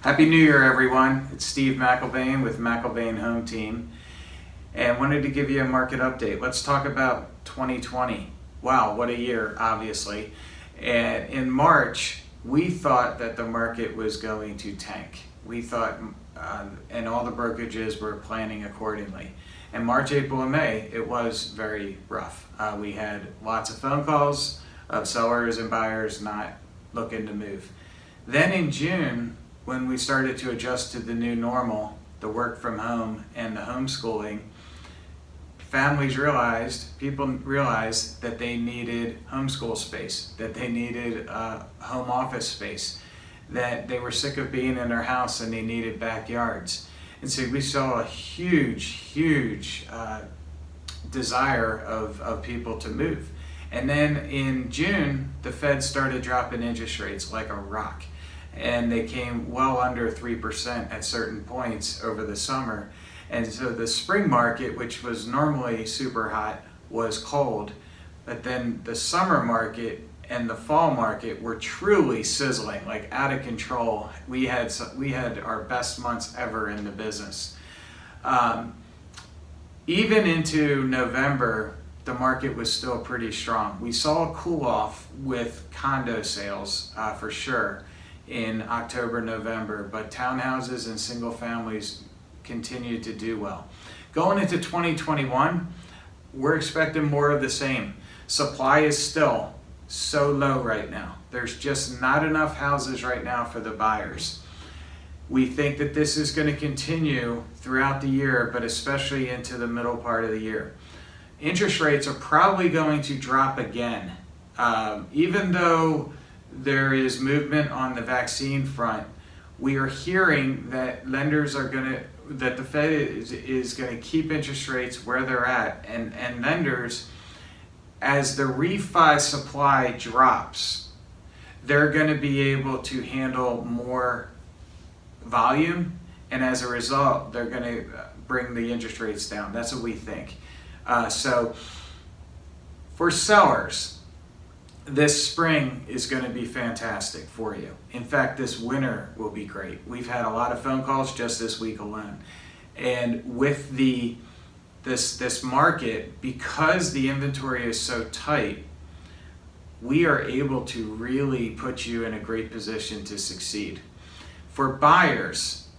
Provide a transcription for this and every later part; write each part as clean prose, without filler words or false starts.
Happy New Year, everyone. It's Steve McIlvaine with McIlvaine Home Team, and wanted to give you a market update. Let's talk about 2020. Wow, what a year, obviously. And in March, we thought that the market was going to tank. We thought, and all the brokerages were planning accordingly. And March, April, and May, it was very rough. We had lots of phone calls of sellers and buyers not looking to move. Then in June, when we started to adjust to the new normal, the work from home and the homeschooling, people realized that they needed homeschool space, that they needed home office space, that they were sick of being in their house and they needed backyards. And so we saw a huge desire of people to move. And then in June, the Fed started dropping interest rates like a rock. And they came well under 3% at certain points over the summer. And so the spring market, which was normally super hot, was cold. But then the summer market and the fall market were truly sizzling, like out of control. We had our best months ever in the business. Even into November, the market was still pretty strong. We saw a cool off with condo sales for sure in October, November, but townhouses and single families continued to do well. Going into 2021, we're expecting more of the same. Supply is still so low right now. There's just not enough houses right now for the buyers. We think that this is going to continue throughout the year, but especially into the middle part of the year. Interest rates are probably going to drop again. Even though there is movement on the vaccine front, we are hearing that that the Fed is going to keep interest rates where they're at, and lenders, as the refi supply drops, they're going to be able to handle more volume, and as a result, they're going to bring the interest rates down. That's what we think. So for sellers, this spring is going to be fantastic for you. In fact, this winter will be great. We've had a lot of phone calls just this week alone. And with this market, because the inventory is so tight, we are able to really put you in a great position to succeed. For buyers,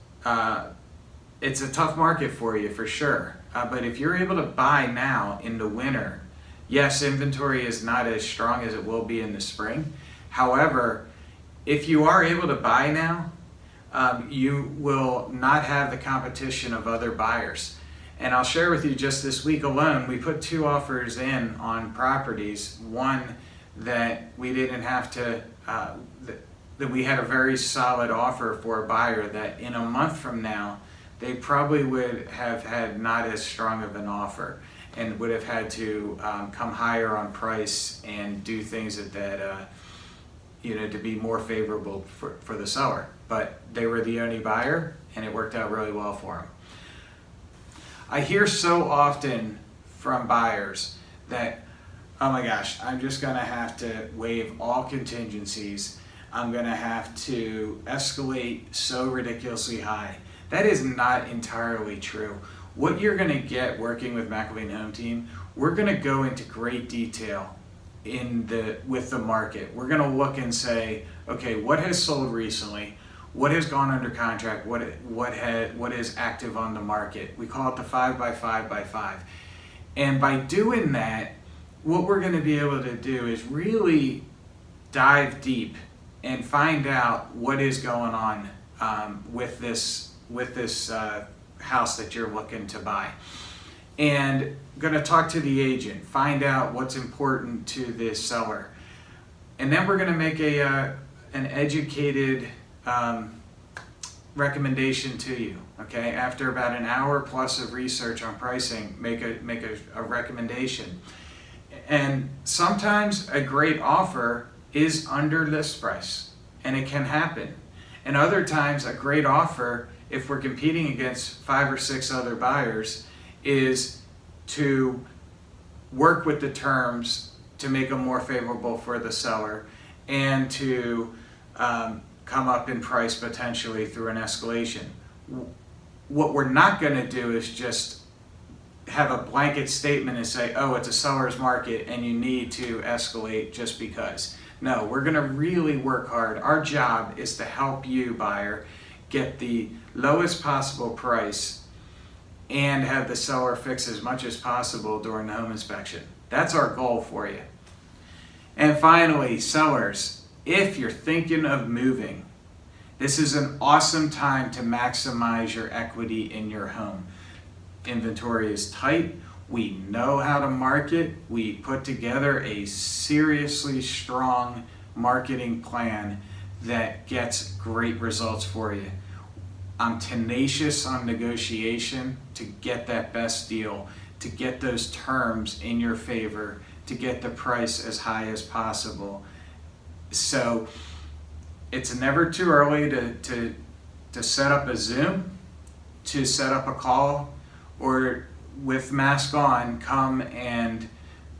it's a tough market for you for sure. But if you're able to buy now in the winter, yes, inventory is not as strong as it will be in the spring. However, if you are able to buy now, you will not have the competition of other buyers. And I'll share with you, just this week alone, we put 2 offers in on properties. One that we didn't have to, that we had a very solid offer for a buyer that in a month from now, they probably would have had not as strong of an offer and would have had to come higher on price and do things that to be more favorable for the seller. But they were the only buyer, and it worked out really well for them. I hear so often from buyers that, oh my gosh, I'm just gonna have to waive all contingencies. I'm gonna have to escalate so ridiculously high. That is not entirely true. What you're going to get working with McIlvaine Home Team, we're going to go into great detail with the market. We're going to look and say, okay, what has sold recently? What has gone under contract? What is active on the market? We call it the 5x5x5. And by doing that, what we're going to be able to do is really dive deep and find out what is going on with this house that you're looking to buy. And going to talk to the agent, find out what's important to this seller. And then we're going to make an educated recommendation to you. Okay, after about an hour plus of research on pricing, make a recommendation. And sometimes a great offer is under list price, and it can happen. And other times a great offer, if we're competing against 5 or 6 other buyers, is to work with the terms to make them more favorable for the seller, and to come up in price potentially through an escalation. What we're not going to do is just have a blanket statement and say, oh, it's a seller's market and you need to escalate just because. No, we're going to really work hard. Our job is to help you, buyer, get the lowest possible price and have the seller fix as much as possible during the home inspection. That's our goal for you. And finally, sellers, if you're thinking of moving, this is an awesome time to maximize your equity in your home. Inventory is tight. We know how to market. We put together a seriously strong marketing plan that gets great results for you. I'm tenacious on negotiation to get that best deal, to get those terms in your favor, to get the price as high as possible. So it's never too early to set up a Zoom, to set up a call, or with mask on, come and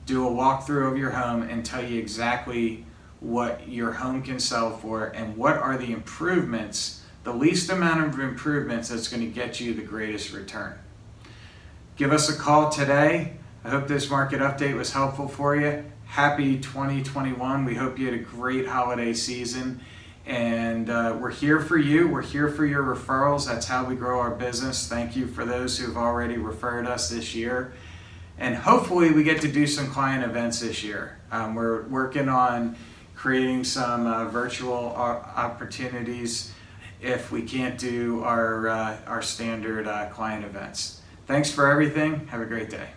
do a walkthrough of your home and tell you exactly what your home can sell for and what are the improvements, the least amount of improvements that's going to get you the greatest return. Give us a call today. I hope this market update was helpful for you. Happy 2021. We hope you had a great holiday season. And we're here for you. We're here for your referrals. That's how we grow our business. Thank you for those who've already referred us this year. And hopefully we get to do some client events this year. We're working on creating some virtual opportunities if we can't do our standard client events. Thanks for everything. Have a great day.